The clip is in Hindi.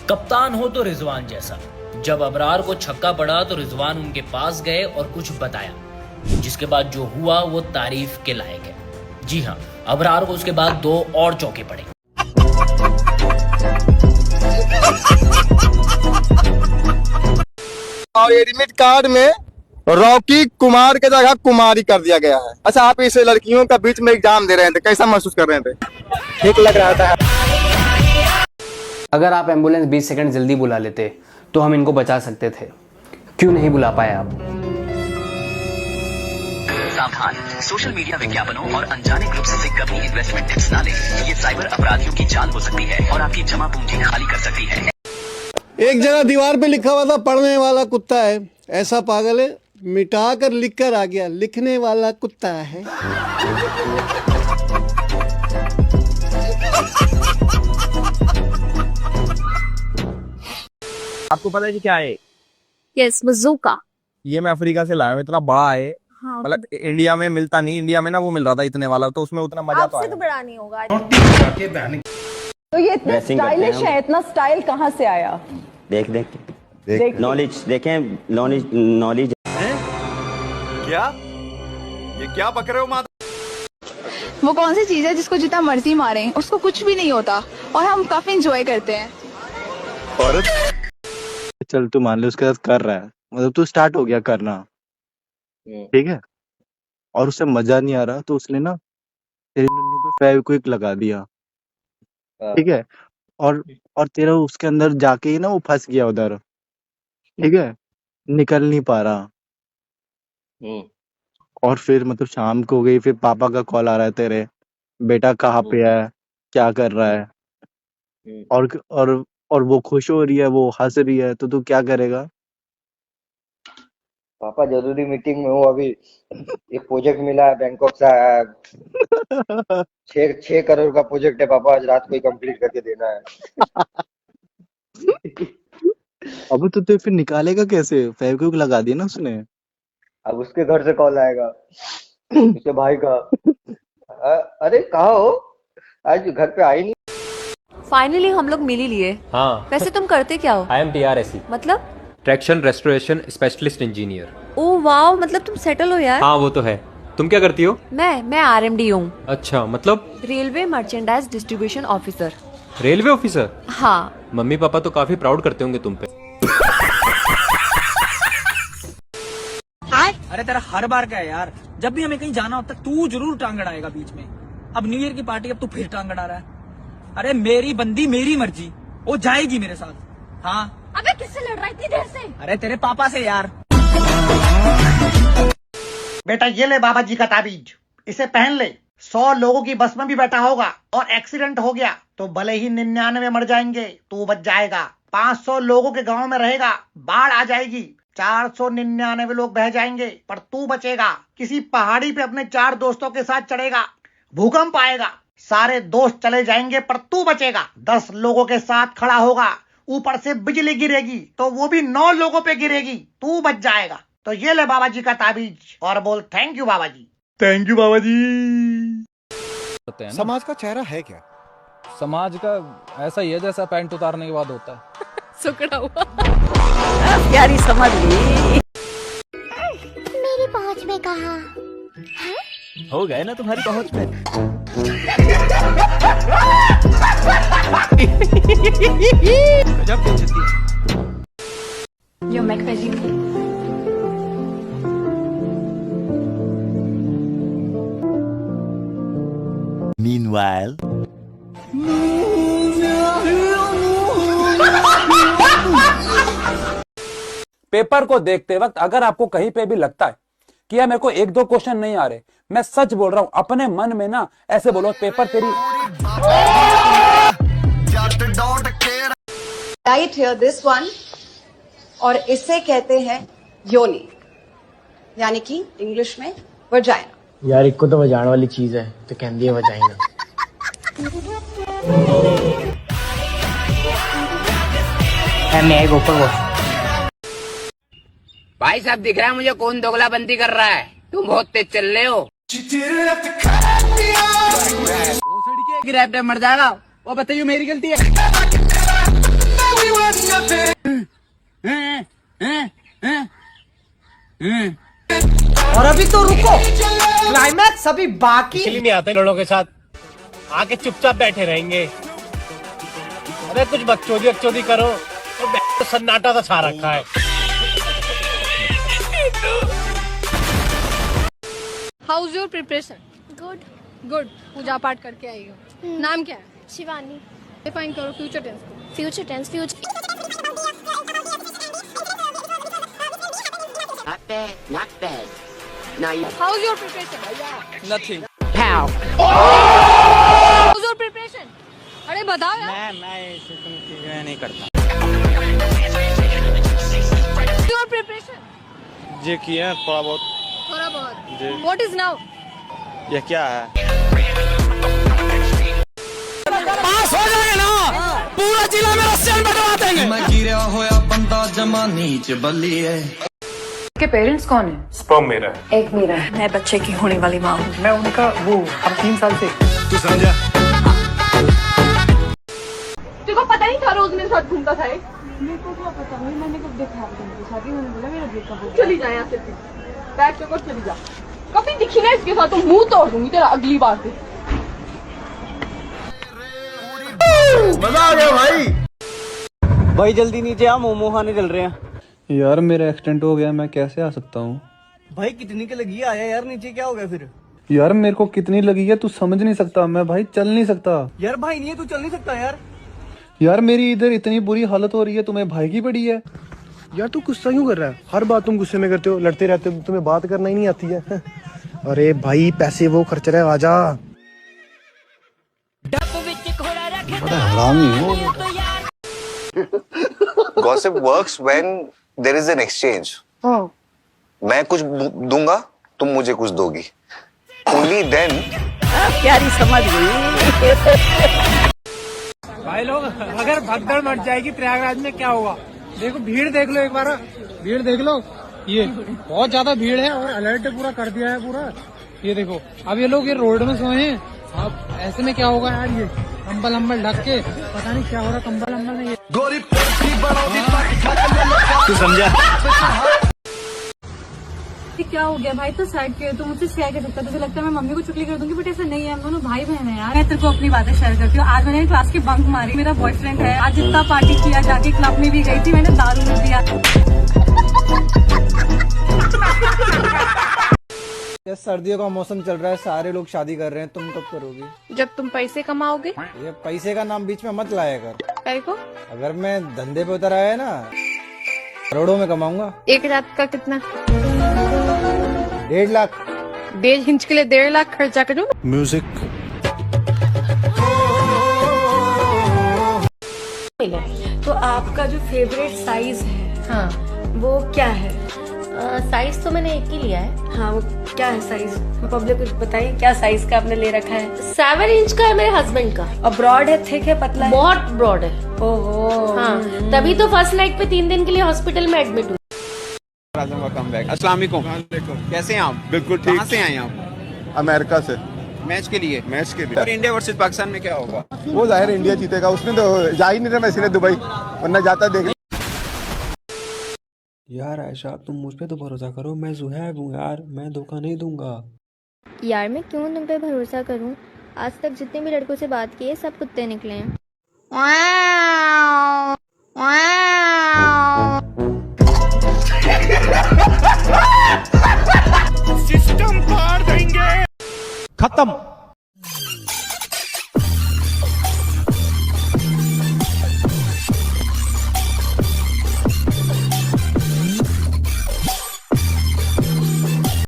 कप्तान हो तो रिजवान जैसा। जब अबरार को छक्का पड़ा तो रिजवान उनके पास गए और कुछ बताया, जिसके बाद जो हुआ वो तारीफ के लायक है। जी हाँ, अबरार को उसके बाद 2 और चौके पड़े। और एडमिट कार्ड में रॉकी कुमार के जगह कुमारी कर दिया गया है। अच्छा, आप इस लड़कियों का बीच में एग्जाम दे रहे थे, कैसा महसूस कर रहे थे? ठीक लग रहा था? अगर आप एम्बुलेंस 20 सेकंड जल्दी बुला लेते तो हम इनको बचा सकते थे। क्यों नहीं बुला पाए आप? सावधान, सोशल मीडिया विज्ञापनों और अनजाने ग्रुप से कभी इन्वेस्टमेंट टिप्स ना लें। ये साइबर अपराधियों की जाल हो सकती है और आपकी जमा पूंजी खाली कर सकती है। एक जगह दीवार पे लिखा हुआ था, पढ़ने वाला कुत्ता है, ऐसा पागल है, मिटा कर लिख कर आ गया, लिखने वाला कुत्ता है। आपको पता है कि क्या है? Yes, bazooka. ये मैं अफ्रीका से लाया हूँ, इतना बड़ा है। हाँ, मतलब इंडिया में मिलता नहीं। इंडिया में ना वो मिल रहा था इतने वाला, तो उसमें उतना मजा तो आपसे आया। तो बड़ा नहीं होगा। तो ये इतना स्टाइलिश है, इतना स्टाइल कहाँ से आया? देख नॉलेज देखें, नॉलेज क्या? ये क्या बक रहे हो माता? वो कौन सी चीज है जिसको जितना मर्जी मारें उसको कुछ भी नहीं होता और हम काफी इंजॉय करते हैं। चल तू मान ले उसके साथ कर रहा है, मतलब तू स्टार्ट हो गया करना, ठीक है, और उसे मजा नहीं आ रहा तो उसने ना तेरे नुन्नू पे फेविक्विक लगा दिया, ठीक है, और तेरा उसके अंदर जाके ही ना वो फंस गया उधर, ठीक है, निकल नहीं पा रहा। और फिर मतलब शाम को हो गई, फिर पापा का कॉल आ रहा है तेरे, बेटा कहाँ पे है, क्या कर रहा है, और वो खुश हो रही है, वो हंस रही है, तो तू क्या करेगा? पापा जरूरी मीटिंग में हूँ अभी, एक प्रोजेक्ट मिला है बैंकॉक से आया है। 6 करोड़ का प्रोजेक्ट है पापा, आज रात को ही कंप्लीट करके देना है। अब तो फिर निकालेगा कैसे? फेविक्विक लगा दिया ना उसने। अब उसके घर से कॉल आएगा, उसके भाई का। अरे कहाँ हो, आज घर पे आई नहीं। फाइनली हम लोग मिल ही लिए। हाँ। वैसे तुम करते क्या हो? आई एम TRSE, मतलब? Traction restoration specialist engineer. Oh wow, मतलब तुम सेटल हो यार। हाँ वो तो है। तुम क्या करती हो? मैं RMD हूँ। अच्छा, मतलब? Railway merchandise distribution officer. Railway officer? हाँ। मम्मी पापा तो काफी प्राउड करते होंगे तुम पे। अरे तेरा हर बार का है यार, जब भी हमें कहीं जाना होता है तू जरूर टांग अड़ाएगा बीच में। अब न्यू ईयर की पार्टी, अब तू फिर टांग अड़ा रहा है। अरे मेरी बंदी मेरी मर्जी, वो जाएगी मेरे साथ। हाँ। अबे किससे लड़ रहा है इतनी देर से? अरे तेरे पापा से यार। बेटा ये ले बाबा जी का ताबीज, इसे पहन ले। 100 लोगों की बस में भी बैठा होगा और एक्सीडेंट हो गया तो भले ही 99 मर जाएंगे, तू बच जाएगा। 500 लोगों के गांव में रहेगा, बाढ़ आ जाएगी, 499 लोग बह जाएंगे पर तू बचेगा। किसी पहाड़ी पे अपने 4 दोस्तों के साथ चढ़ेगा, भूकंप आएगा, सारे दोस्त चले जाएंगे पर तू बचेगा। 10 लोगों के साथ खड़ा होगा, ऊपर से बिजली गिरेगी तो वो भी 9 लोगों पे गिरेगी, तू बच जाएगा। तो ये ले बाबा जी का ताबीज और बोल थैंक यू बाबा जी। थैंक यू बाबा जी। समाज का चेहरा है क्या? समाज का ऐसा ही है जैसा पैंट उतारने के बाद होता है। सुकड़ा हुआ। प्यारी समझ ली। मेरी पहुंच में कहा हो गए ना तुम्हारी पहुंच में। गजब बेइज्जती है। You're McVeggie. Meanwhile, पेपर को देखते वक्त अगर आपको कहीं पे भी लगता है कि यार मेरे को 1-2 क्वेश्चन नहीं आ रहे, मैं सच बोल रहा हूं, अपने मन में ना ऐसे बोलो पेपर तेरी। Right here, this one, और इसे कहते हैं योनि, यानी कि इंग्लिश में वजाइना। यार एक को तो वजाने वाली चीज है तो कहती है वजाइना। भाई साहब दिख रहा है मुझे कौन दोगला बंदी कर रहा है? तुम बहुत तेज चल रहे हो। मर जाएगा वो, बताइए मेरी गलती है। और अभी तो रुको, क्लाइमैक्स अभी बाकी। इसलिए नहीं आते लड़ों के साथ, आके चुपचाप बैठे रहेंगे। अरे कुछ बकचोदी करो तो सन्नाटा सा छा रखा है। How's your preparation? Good. Good. पूजा पाठ करके आई हो। नाम क्या है? शिवानी। डिफाइन करो फ्यूचर टेंस को। Future tense, Not bad. Now you. How's your preparation? Nothing. Pow. How's your preparation? अरे बताओ यार। मैं नहीं करता। Your preparation? ये किया थोड़ा बहुत। थोड़ा बहुत। What is now? ये क्या है? पास हो जाएगा ना, पूरा जिला में रस्सियां बटवा देंगे। मैं गिरा होया बंदा जमा नीच बल्ली है। के पेरेंट्स कौन है? स्पर्म मेरा है। एक मेरा है। मैं बच्चे की होने वाली माँ हूँ। मैं उनका वो, हम 3 साल से। तू समझा? तेरे को पता नहीं था रोज मेरे साथ घूमता था? मेरे को क्या पता, मैंने कब देखा आपको मेरे साथ ही। मैंने बोला मेरा ब्रेकअप हो गया। चली जा यहाँ से, बैग चोकर चली जा। कभी दिखी ना इसके साथ तो मुंह तोड़ दूंगी तेरा अगली बार से। मजा आ गया भाई। भाई जल्दी नीचे आ, मोमो खाने चल रहे हैं। यार मेरा एक्सीडेंट हो गया, मैं कैसे आ सकता हूँ? भाई कितनी की लगी आया यार, नीचे क्या हो गया फिर? यार मेरे को कितनी लगी है तू समझ नहीं सकता, मैं भाई चल नहीं सकता। यार भाई नहीं है, तू चल नहीं सकता यार। यार मेरी इधर इतनी बुरी हालत हो रही है, तुम्हें भाई की पड़ी है। यार तू गुस्सा क्यों कर रहा है? हर बात तुम गुस्से में करते हो, लड़ते रहते हो, तुम्हें बात करना ही नहीं आती है। अरे भाई पैसे वो खर्च रहे, आजा। बड़ा हरामी हो। Gossip works when there is an exchange. मैं कुछ दूंगा, तुम मुझे कुछ दोगी। Only then. प्यारी समझ गई। भाई लोग, अगर भगदड़ मच जाएगी प्रयागराज में क्या होगा? देखो भीड़ देख लो एक बार, भीड़ देख लो। ये बहुत ज्यादा भीड़ है और अलर्ट पूरा कर दिया है पूरा। ये देखो अब ये लोग ये रोड में सोए हैं। अब ऐसे में क्या होगा यार? ये कंबल अम्बल ढक के पता नहीं क्या हो रहा कंबल अम्बल में। ये तू समझा? क्या हो गया भाई? तो साइड पे तो मुझसे शेयर कर सकता है। तुझे लगता है मैं मम्मी को चुगली कर दूंगी, बट ऐसा नहीं है, हम दोनों भाई बहन है यार। मैं तेरे को अपनी बातें शेयर करती हूँ। आज मैंने क्लास की बंक मारी, मेरा बॉयफ्रेंड है। आज जितना पार्टी किया, जाके क्लब में भी गई थी, मैंने दारू भी पिया। सर्दियों का मौसम चल रहा है, सारे लोग शादी कर रहे हैं, तुम कब करोगी? जब तुम पैसे कमाओगे। ये पैसे का नाम बीच में मत लाया कर। काय को? अगर मैं धंधे पे उतर आया ना, करोड़ों में कमाऊंगा। एक रात का कितना? 1.5 लाख। 1.5 इंच के लिए 1.5 लाख खर्चा करूँ? म्यूजिक। तो आपका जो फेवरेट साइज है, हाँ, वो क्या है? साइज तो मैंने एक ही लिया है। हाँ, वो क्या है साइज? पब्लिक कुछ बताइए, क्या साइज का आपने ले रखा है? 7 इंच का है मेरे हस्बैंड का। और ब्रॉड है, थिक है, पतला है? बहुत ब्रॉड है। ओहो। हाँ, तभी तो फर्स्ट नाइट पे 3 दिन के लिए हॉस्पिटल में एडमिट हुई। अस्सलाम वालेकुम। कैसे हैं आप? बिल्कुल ठीक। कहाँ से आए आप? अमेरिका से। मैच के लिए? मैच के लिए। और इंडिया वर्सेस पाकिस्तान में क्या होगा? वो जाहिर इंडिया जीतेगा, उसमें तो जा ही नहीं रहा। मैं इसलिए दुबई, वरना जाता देख। यार आयशा तुम मुझ पे तो भरोसा करो, मैं ज़ुहैब हूँ यार, मैं धोखा नहीं दूंगा। यार मैं क्यों तुम पे भरोसा करूं? आज तक जितने भी लड़कों से बात की है सब कुत्ते निकले हैं। सिस्टम पार देंगे। खत्म।